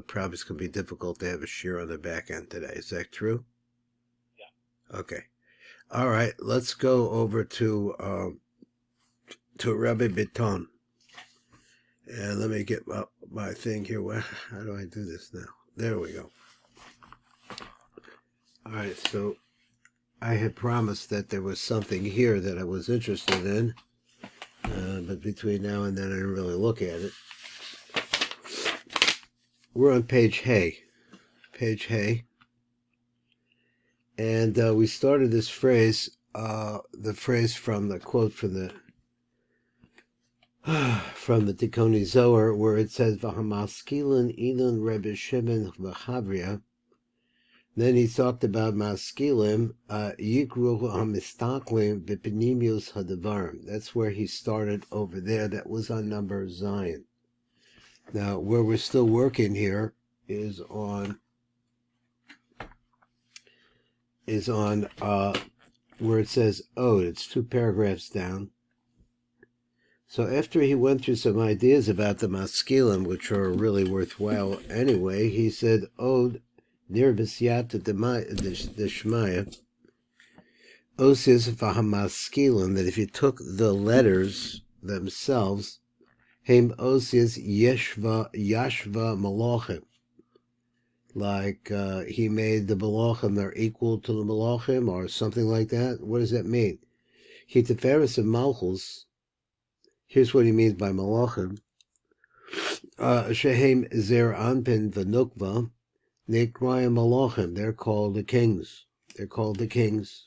probably it's going to be difficult to have a shiur on the back end today. Is that true? Yeah. Okay. All right. Let's go over to Rabbi Biton. And let me get my thing here. How do I do this now? There we go. All right. So I had promised that there was something here that I was interested in. But between now and then, I didn't really look at it. We're on page Hay. Page Hay. And we started this phrase, the phrase from the quote from the Tikunei ZOHAR, where it says, "V'hamaskilin ilun Rebbe Shimon v'chavria." Then he talked about Maskilim, Yikru hamistaklim b'penimius hadavarim. That's where he started over there. That was on number Zion. Now, where we're still working here is on where it says Ode. It's 2 paragraphs down. So after he went through some ideas about the Maskilim, which are really worthwhile anyway, he said Ode near B'siyata Deshmaya, Osius v'hamaskilim, that if you took the letters themselves, Heim Osius Yashva Malachim, like he made the Malachim, they're equal to the Malachim, or something like that. What does that mean? He Tiferes of Malchus. Here's what he means by Malachim. Shehem Zer Anpin V'Nukva, Nekrayim Malachim. They're called the kings. They're called the kings.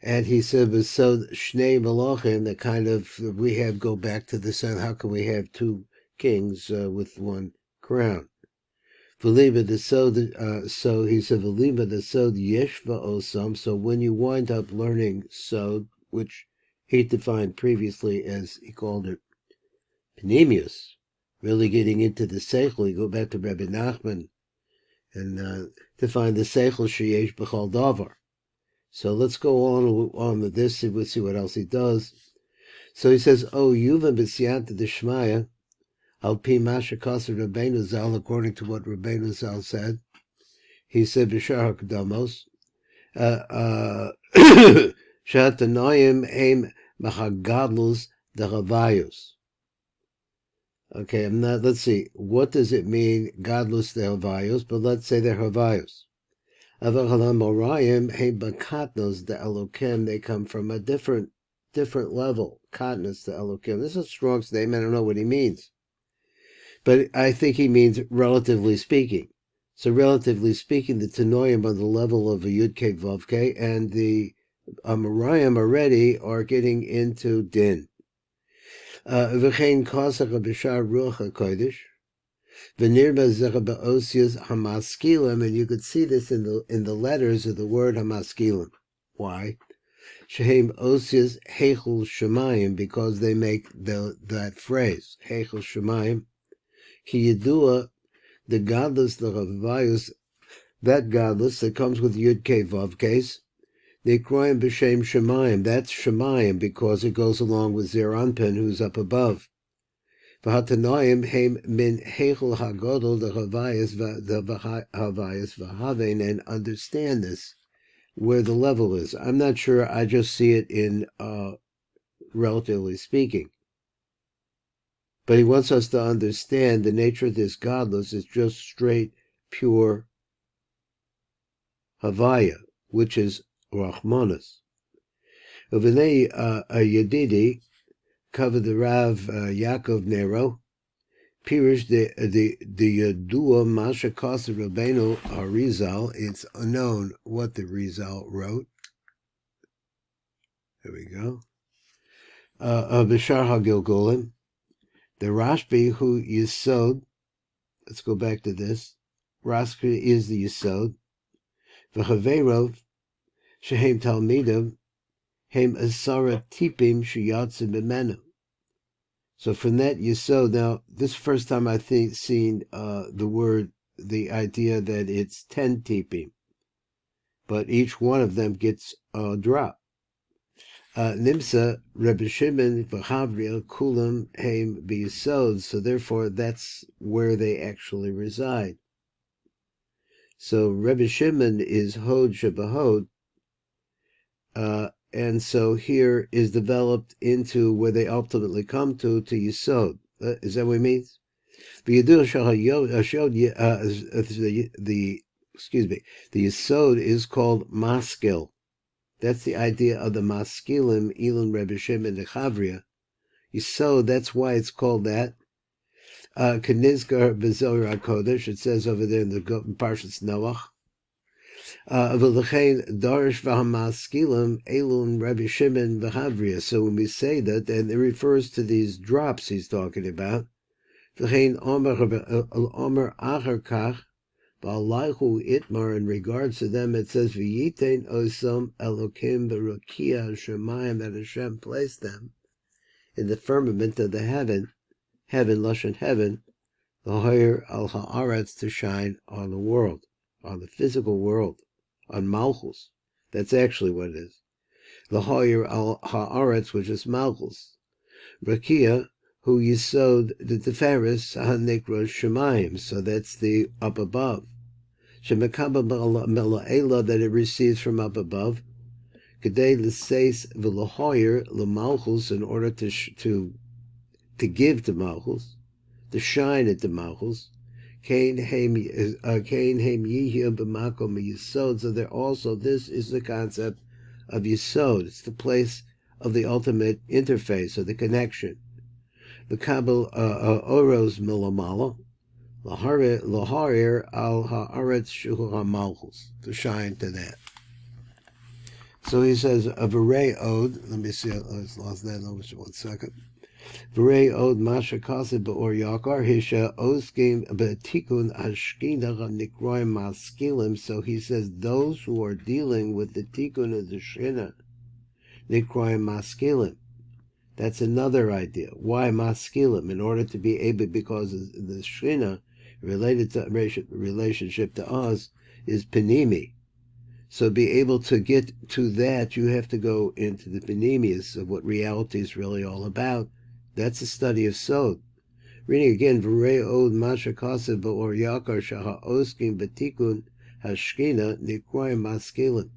And he said, so Shnei Malachim, that kind of, we have, go back to the sun, how can we have 2 kings with 1 crown? V'liba the so he said, V'liba the sod yeshva osam, so when you wind up learning sod, which he defined previously as, he called it Panemius, really getting into the seichel, you go back to Rabbi Nachman, and define the seichel sheyesh b'chal davar. So let's go on with this, and we'll see what else he does. So he says, "Oh, Yuva b'siyata d'shmaya, al pi masha kasa Rabbeinu Zal," according to what Rabbeinu Zal said. He said, "B'shar hakdamos, shatanoyim heim mahagadlus dehavayos." Okay, let's see. What does it mean, gadlus dehavayos? But let's say they're havayos. They come from a different level. Katnas to Elokim. This is a strong statement. I don't know what he means. But I think he means relatively speaking. So relatively speaking, the Tanoim on the level of a Yud-Ke Vav-Ke, and the Amarayim already are getting into Din. V'chein Kosach B'shar Ruach HaKodesh. And you could see this in the letters of the word Hamaskilim. Why? Shehem Osius Heichel Shemayim, because they make that phrase Heichel Shemayim. Ki Yidua, the godless, the Ravayus, that godless that comes with Yud Ke Vav case. They cry b'shem Shemayim. That's Shemayim because it goes along with Zer Anpin, who's up above. V'hatanoim heim min heichel hagodol the havayas v'havein, and understand this, where the level is. I'm not sure. I just see it in relatively speaking. But he wants us to understand the nature of this godless is just straight, pure havaya, which is Rahmanas. V'nei Yedidi, cover the Rav Yaakov Nero, Pirish the Yadua Masha Kosa Rabbeinu Harizal. It's unknown what the Rizal wrote. There we go. Bishar HaGilgulim, the Rashbi who Yisod. Let's go back to this. Rashbi is the Yisod. V'Chaverov Shehem Talmidim Hem Asara Tipim Shiyatzim B'Menu. So from that Yisod, now this is the first time I've seen the idea that it's 10 tipim, but each one of them gets a drop. Nimsa Rebbe Shimon v'Chavria Kulam Heim B'Yisod. So therefore, that's where they actually reside. So Rebbe Shimon is Hod Shebahod, and so here is developed into where they ultimately come to Yisod. Is that what it means? The Yisod is called Maskil. That's the idea of the Maskilim, Elon Rebbe Shimon and Chavria. Yisod, that's why it's called that. Knizgar b'Zohar HaKodesh, it says over there in the Parshas Noach. V'lechein Darish v'Hamaskilim Elon Rebbe Shimon v'Chavria. So when we say that, and it refers to these drops he's talking about. V'chein Omer Achar Kach Ba'alayhu Itmar, in regards to them, it says V'yitein Osam Elokim B'Rakia Shemayim, that Hashem placed them in the firmament of the heaven, Lashon heaven, the Hoyer al Haaretz, to shine on the world, on the physical world, on Malchus. That's actually what it is. The Hoyer al Haaretz, which is Malchus. Rakia, who Yisod the Tiferes HaNikros Shemayim, so that's the up above. Shemekaba Mela'ela, that it receives from up above. Kedei l'seis v'lahoyer l'malchus, in order to give to Malchus, to shine at the Malchus. Kain heim yihya b'makom yisod. So there also, this is the concept of Yisod. It's the place of the ultimate interface, or the connection. The Kabel Oros Milamala, Laharir al Haaretz Shuhu HaMalchus, to shine to that. So he says, a V'rei Od, let me see, I lost that over 1 second. V'rei Od Masha Kaseh B'or Yakar, Hisha Oskim B'tikun Ashkina Nikroim Maskilim. So he says, those who are dealing with the Tikun of the Shina, Nikroim Maskilim. That's another idea. Why Maskilim? In order to be able, because the Shina, related to relationship to us, is Panimi. So be able to get to that, you have to go into the Panemius of what reality is really all about. That's a study of Sod. Reading again, V'rei Od Masha Kaseh B'or Yakar Shaha Oskim B'tikun Hashkina Nikroim Maskilim.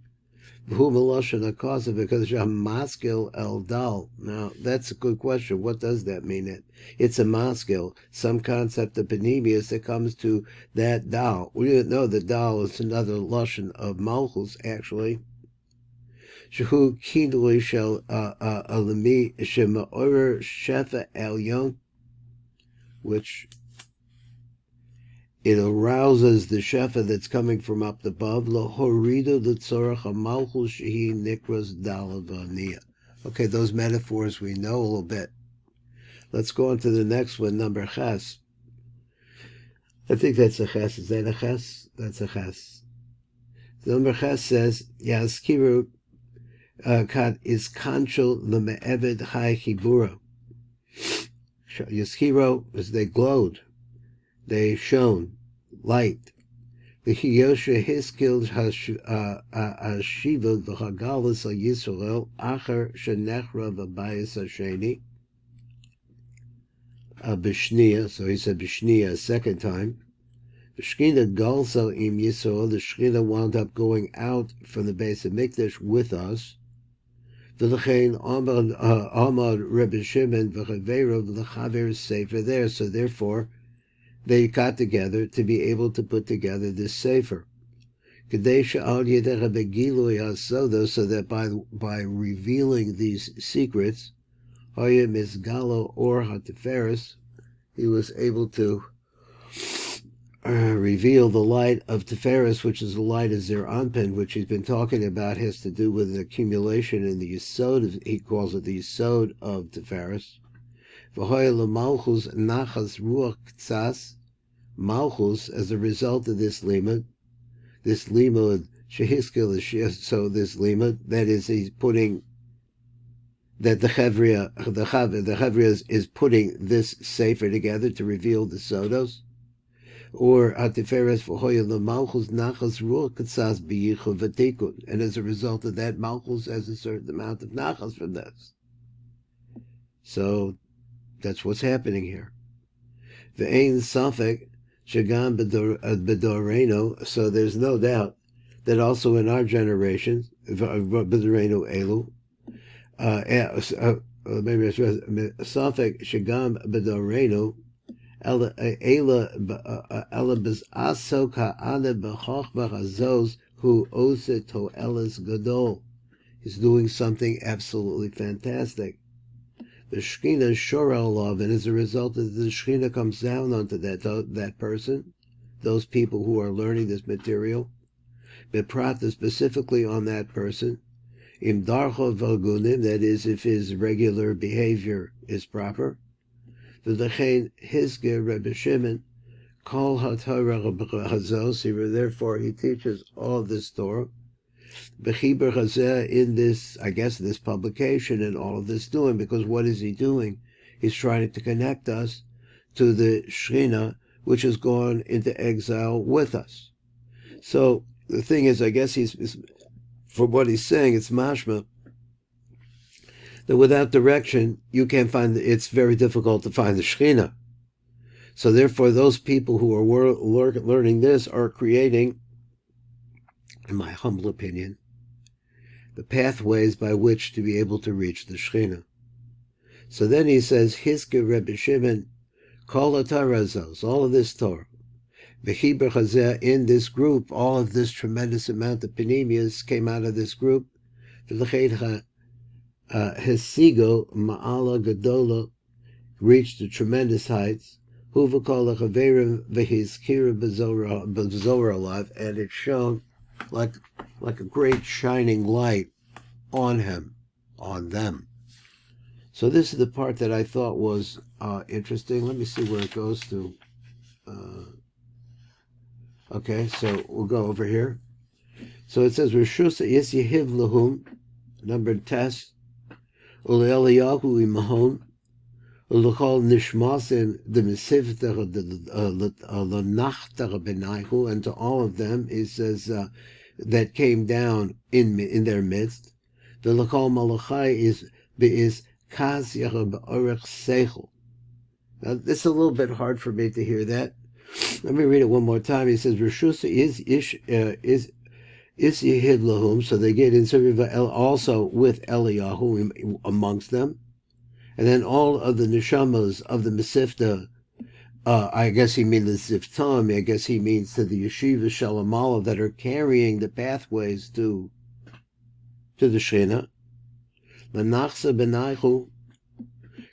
Because maskil el dal. Now, that's a good question. What does that mean? It's a maskil, some concept of panemius that comes to that dal. We didn't know that dal is another lashon of malchus, actually. Shehu kindly shel alami shema'or shefa elyon, which it arouses the shefa that's coming from up above. Lohorido l'tzorach hamalchus shehi nikras dalavaniya. Okay, those metaphors we know a little bit. Let's go on to the next one, number ches. I think that's a ches. Is that a ches? That's a ches. The number ches says, Yaskiru kat is kanchel l'me'eved hai chibura. Yaskiro, as they glowed, they shone. Light. The Hiyosha Hiskil Hashiva V'Hagalas Yisrael Acher Shenechra V'Bayis Hasheni B'Shnia. So he said B'Shnia a second time. Shkina Galsa Im Yisrael. The Shkina wound up going out from the base of Mikdash with us. V'Lechein Amad Rebbe Shimon V'Chavero V'Chaver SEFER there. So therefore, they got together to be able to put together this SEFER. So that by revealing these secrets, he was able to reveal the light of Tiferes, which is the light of Zer Anpin, which he's been talking about, has to do with an accumulation in the Yisod. He calls it the Yisod of Tiferes. Malchus, as a result of this limud, shehiskil, so this limud, that is, he's putting, that the Chavria is putting this SEFER together to reveal the Sodos. or Atiferes v'hoya l'malchus nachas ruach katsas b'yichud v'tikun, and as a result of that, malchus has a certain amount of nachas from this. So that's what's happening here. Ve'ein safek shagam b'doreno, so there's no doubt that also in our generation, b'doreno elu, maybe safek shagam b'doreno, Ela bez asok ha'ane b'chochma hazos hu ose to'eles gadol. He's doing something absolutely fantastic. The Shekhinah shora love, and as a result of the Shekhinah comes down onto that person, those people who are learning this material, beprata specifically on that person, im darcho v'agunim, that is, if his regular behavior is proper, v'lechein hizger Rebbe Shimon, kol ha'torah hazos, therefore he teaches all this Torah, B'chiber Chazeh, in this, I guess, this publication and all of this doing, because what is he doing? He's trying to connect us to the Shekhinah, which has gone into exile with us. So the thing is, I guess from what he's saying, it's mashma, that without direction, you can't find, it's very difficult to find the Shekhinah. So therefore, those people who are learning this are creating, in my humble opinion, the pathways by which to be able to reach the Shekhinah. So then he says, Hiske Rebbe Shimon, Kol HaTarazos, all of this Torah, V'chiber Chazeh, in this group, all of this tremendous amount of Panemias came out of this group, V'lechein Hesigo Ma'ala Gadola, reached the tremendous heights, Hu V'kol HaChaverim V'hizkira B'Zohar alive, and it shone like a great shining light on him, on them. So this is the part that I thought was interesting. Let me see where it goes to. Okay, so we'll go over here. So it says, Rishus Yis Yehiv Lahum, numbered test, Ule'eliyahu Imahon, Ule'chol Nishmasin, the Mesivtach, L'nachtach Benayhu, and to all of them, it says, that came down in their midst. The L'chol Malachai is Kaz Yachab Orech Seichel. Now, this is a little bit hard for me to hear that. Let me read it one more time. He says, Rishusa is Yehid Lahum, so they get in also with Eliyahu amongst them. And then all of the neshamas of the Mesivta, I guess he means the Ziftam, I guess he means to the Yeshiva Shalamala that are carrying the pathways to the Shekhinah. L'nachsa benaychu,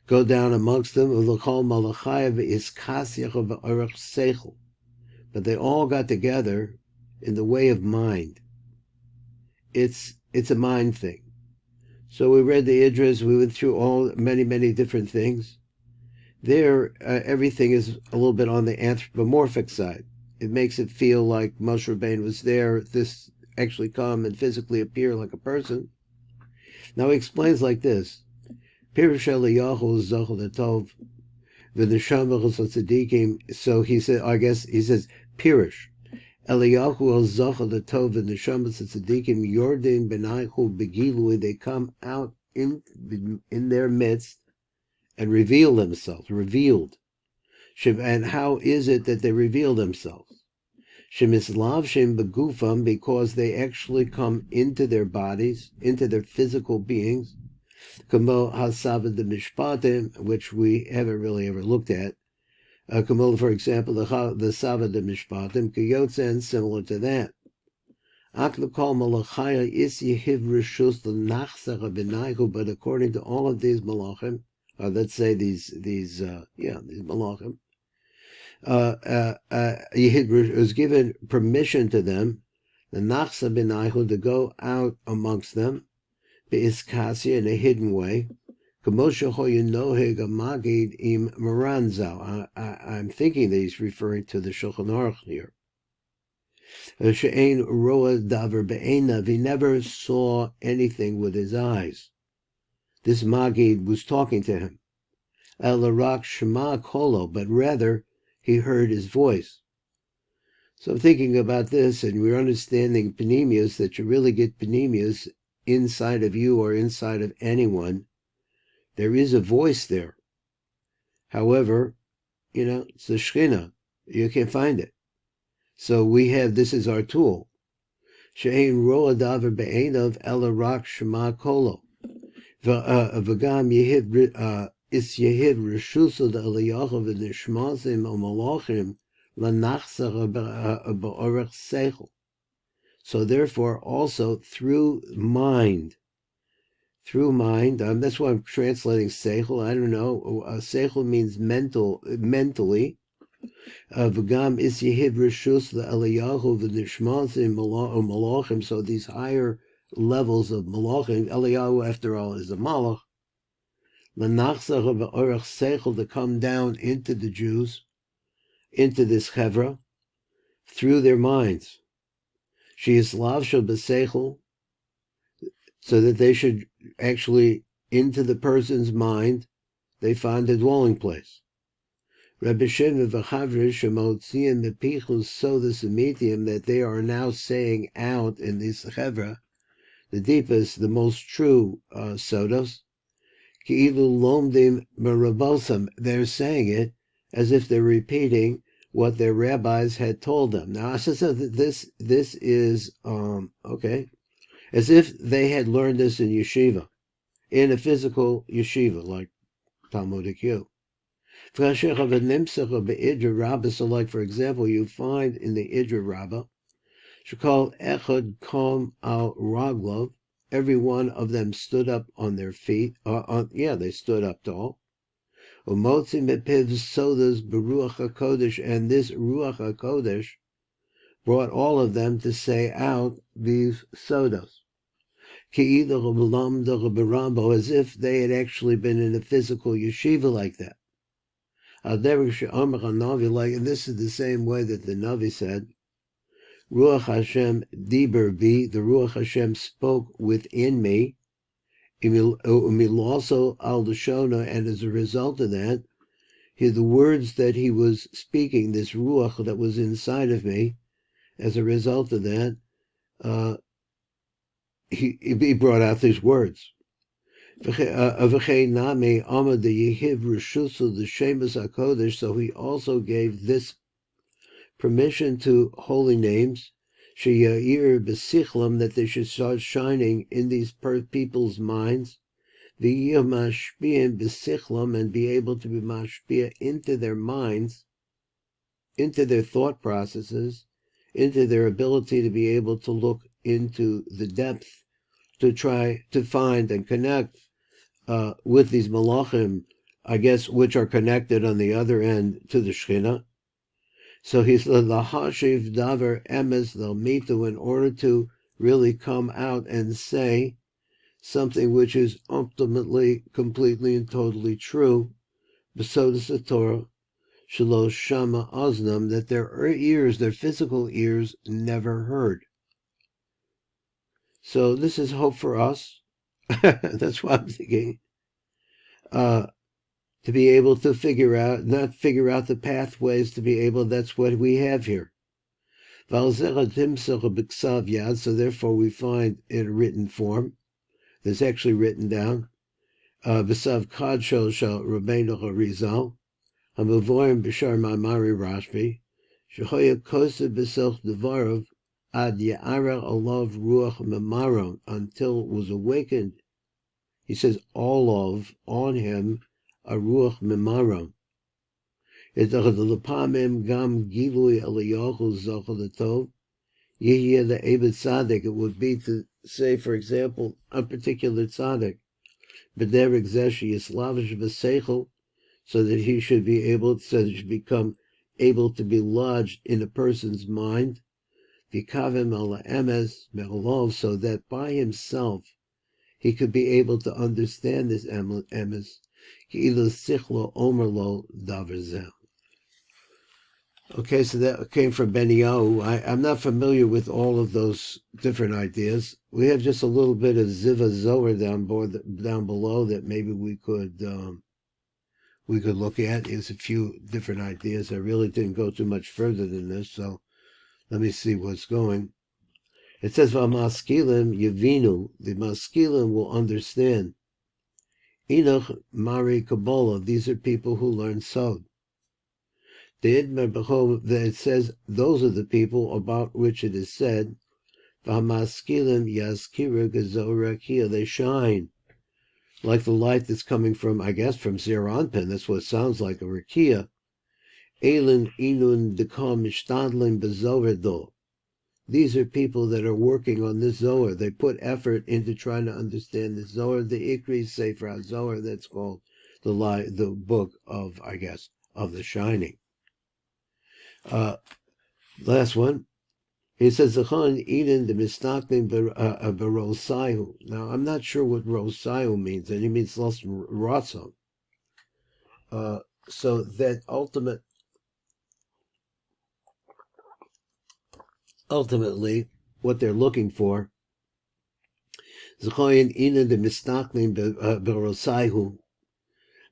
go down amongst them, L'chol malachayev is kasyacha v'orech seichel. But they all got together in the way of mind. It's a mind thing. So we read the Idris, we went through many different things. There, everything is a little bit on the anthropomorphic side. It makes it feel like Moshe Rabbeinu was there, this actually come and physically appear like a person. Now he explains like this: Pirush Eliyahu Zochel Tov, v'neshama tzadikim. So he said, I guess he says Pirush Eliyahu Zochel Tov v'neshama tzadikim Yordin Benaychu Begilui. They come out in their midst and reveal themselves, revealed. And how is it that they reveal themselves? Shemislavshim begufam, because they actually come into their bodies, into their physical beings. Kamo hasavad the mishpatim, which we haven't really ever looked at. Kamo, for example, the savad the mishpatim, kiyotzen, similar to that. Aklukol malachaya is yehiv rishus l'nachsach benaychu, but according to all of these malachim, let's say these malachim, Yehid was given permission to them, the Nachsa Benayhu, to go out amongst them, Be'iskasi, in a hidden way. Kamosha Hoyenoheg Amagid im Maranzal. I'm thinking that he's referring to the Shulchan Aruch here. She'ein Roa Daver Be'enav, he never saw anything with his eyes. This Magid was talking to him. El Arak Shema Kolo, but rather he heard his voice. So I'm thinking about this, and we're understanding panemius, that you really get panemius inside of you or inside of anyone. There is a voice there. However, it's the Shekhinah. You can't find it. So we have, this is our tool. She'ein roa davar be'enav ela rak shema kolo. V'gam yehiv is yehiv reshusa d'eliyahu v'nishmazim u'malachim lanachzara ba'orech seichel. So therefore, also through mind, that's why I'm translating seichel. I don't know. Seichel means mentally. V'gam is yehiv reshus le'eliyahu v'nishmazim malachim. So these higher levels of malachim, Eliyahu, after all, is a malach. L'nachzach ba'orech seichel, to come down into the Jews, into this chevra, through their minds. She is lavsha b'seichel, so that they should actually, into the person's mind, they find a dwelling place. Rabbi Shimon v'chavrish shemotziim bepichus sodas emitium, that they are now saying out in this chevra, the deepest, the most true sodas. Ki'ilu lomdim merabosam, they're saying it as if they're repeating what their rabbis had told them. Now, I said that this is okay, as if they had learned this in yeshiva, in a physical yeshiva like Talmudic U. So like, for example, you find in the Idra Rabbah, Shekol Echad Kom Al Raglov, every one of them stood up on their feet. They stood up tall. Umotzi mepiv sodas beruach hakodesh, and this ruach hakodesh brought all of them to say out these sodas. As if they had actually been in a physical yeshiva like that. And this is the same way that the Navi said, Ruach Hashem diber bi, the Ruach Hashem spoke within me, umiloso al deshona, and as a result of that, the words that he was speaking, this Ruach that was inside of me, as a result of that, he brought out these words. So he also gave this permission to holy names, that they should start shining in these people's minds, and be able to be mashpia into their minds, into their thought processes, into their ability to be able to look into the depth, to try to find and connect with these malachim, I guess, which are connected on the other end to the Shekhinah. So he said, the hashiv davar emes l'mitu, in order to really come out and say something which is ultimately, completely, and totally true, b'sodas Torah, shelo shama oznam, that their ears, their physical ears, never heard. So this is hope for us. That's what I'm thinking. To be able to not figure out the pathways, to be able, that's what we have here. So therefore we find in a written form, that's actually written down, B'sav Kadsho Shal Rabbeinu Harizal, Hamavoar B'shar Mamari Rashbi, Shehoya Kosa B'selch Devarov, Ad Ya'ara Olav Ruach Mamaron, until it was awakened. He says, all of, on him, a Ruach Mamaron. It would be to say, for example, a particular tzaddik, so that he should be able, so that he should become able to be lodged in a person's mind, so that by himself he could be able to understand this emes. Okay, so that came from Benyahu. I'm not familiar with all of those different ideas. We have just a little bit of Ziva Zohar down below that maybe we could look at. There's a few different ideas. I really didn't go too much further than this, so let me see what's going. It says, Maskilim Yevinu, the Maskilim will understand. Enoch Mari Kabbalah, these are people who learn Sod. It says, those are the people about which it is said, Maskilim Yaskira Gazorakia, they shine. Like the light that's coming from, I guess, from Zeranpin, that's what it sounds like, a Rakia. Elin Inun Dekam Mishtadlim Bezoredo. These are people that are working on this Zohar. They put effort into trying to understand the Zohar, the Ikri Sefer Zohar, that's called the book of, I guess, of the shining. Last one. He says, Zachan Eden the Mistaknim Berosaihu. Now, I'm not sure what Rosaihu means, and he means lost Ratzon. So that ultimately, what they're looking for, Zachan Eden the Mistaknim Berosaihu,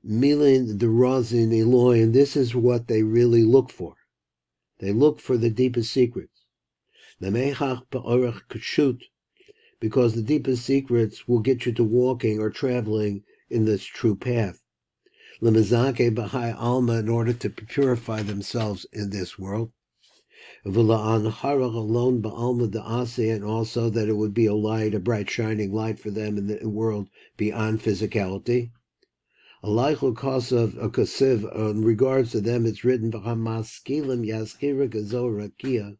Milin the Razin Eloi, and this is what they really look for. They look for the deepest secrets. Because the deepest secrets will get you to walking or traveling in this true path. Lemazake Bahai Alma, in order to purify themselves in this world. Alone Ba'alma Da'ase, and also that it would be a light, a bright shining light for them in the world beyond physicality. Alaichul Kosav Kosiv, in regards to them, it's written Maskilim Yaskira Gazorakia.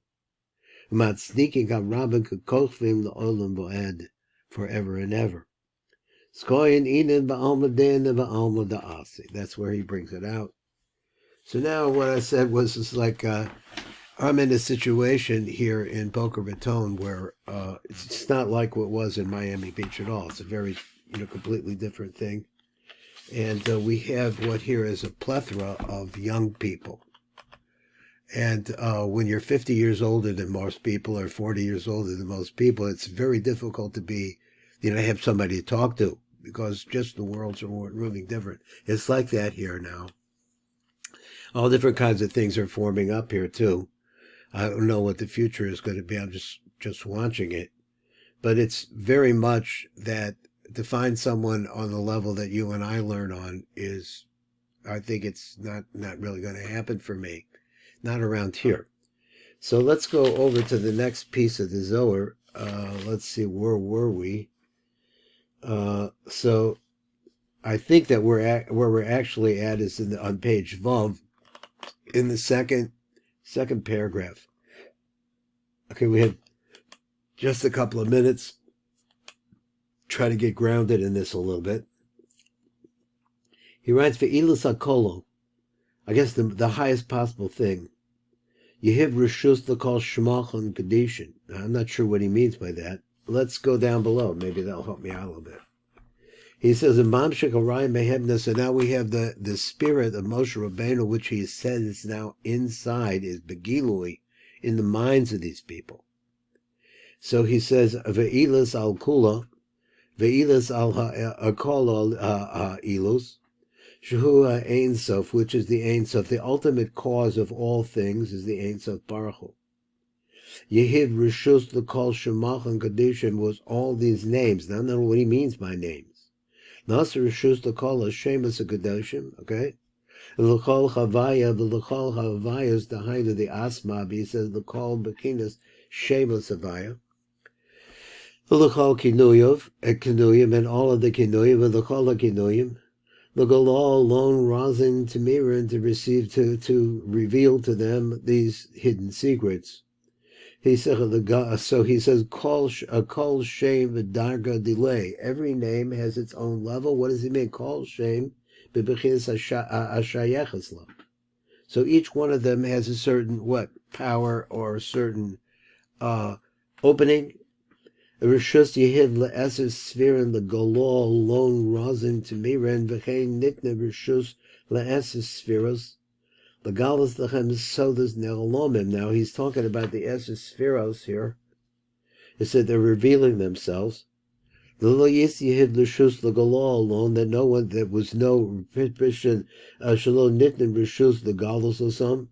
Matzdiking HaRabban Kekofim L'Olam Bo'ed, forever and ever. Skoyin Inen Ba'alma Den Ba'alma Da'asi. That's where he brings it out. So now what I said was, it's like I'm in a situation here in Boca Raton where it's not like what was in Miami Beach at all. It's a very, completely different thing. And we have what here is a plethora of young people. And when you're 50 years older than most people, or 40 years older than most people, it's very difficult to be, have somebody to talk to, because just the worlds are moving different. It's like that here now. All different kinds of things are forming up here too. I don't know what the future is going to be. I'm just watching it. But it's very much that to find someone on the level that you and I learn on is, I think it's not really going to happen for me. Not around here. So let's go over to the next piece of the Zohar. Let's see, where were we? So I think that where we're actually at is on page Vav, in the second paragraph. Okay, we have just a couple of minutes. Try to get grounded in this a little bit. He writes, Ve'ilus HaKolo, I guess the highest possible thing. Yehiv Rishus L'Kol Shemach and Kedushin. I'm not sure what he means by that. Let's go down below. Maybe that'll help me out a little bit. He says, so now we have the spirit of Moshe Rabbeinu, which he said is now inside, is Begilui, in the minds of these people. So he says, Ve'ilas al Kula, Ve'ilas al Akol Ilus, Shehu Ein Sof, which is the Ein Sof, the ultimate cause of all things is the Ein Sof Baruch Hu. Yehiv Rishus L'Kol Shemach and Kedushim was all these names. Now I don't know what he means by names. Nasser Rishus L'Kol Hashemas Kedushim, okay? L'Kol Chavaya, the L'Kol Chavaya is the height of the Asma, he says L'Kol Bekinas Shemas Havaya. L'Kol Kinuyim, and all of the Kinuyim, L'Kol HaKinuyim. The Galal alone rosin to Miran to receive, to reveal to them these hidden secrets. He said, so he says, Kol Shem V'Darga Delay. Every name has its own level. What does he mean? Kol Shem B'Bechinas Ashayechas Lo. So each one of them has a certain, power or a certain opening. Rishus Yehiv le'eser sfirin le'golol lon rozin temiren v'chein nitne Rishus le'eser sfiros le'galas lechem sodas ne'olomim. Now he's talking about the eser sfiros here. He said they're revealing themselves. L'lo yis Yehiv l'shus le'golol lon, that no one, that was no Christian shalom nitne Rishus le'galos l'som.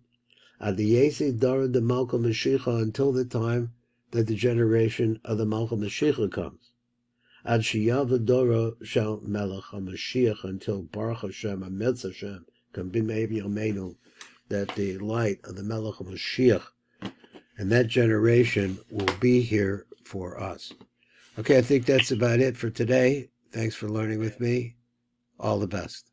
Adiyesi Dara de Malka Mashiach until the time that the generation of the Malka Mashiach comes. Ad Shiyav Dora Shal Melech HaMashiach until Baruch Hashem Ametz Hashem can be maybe Yomeinu, that the light of the Melech HaMashiach and that generation will be here for us. Okay, I think that's about it for today. Thanks for learning with me. All the best.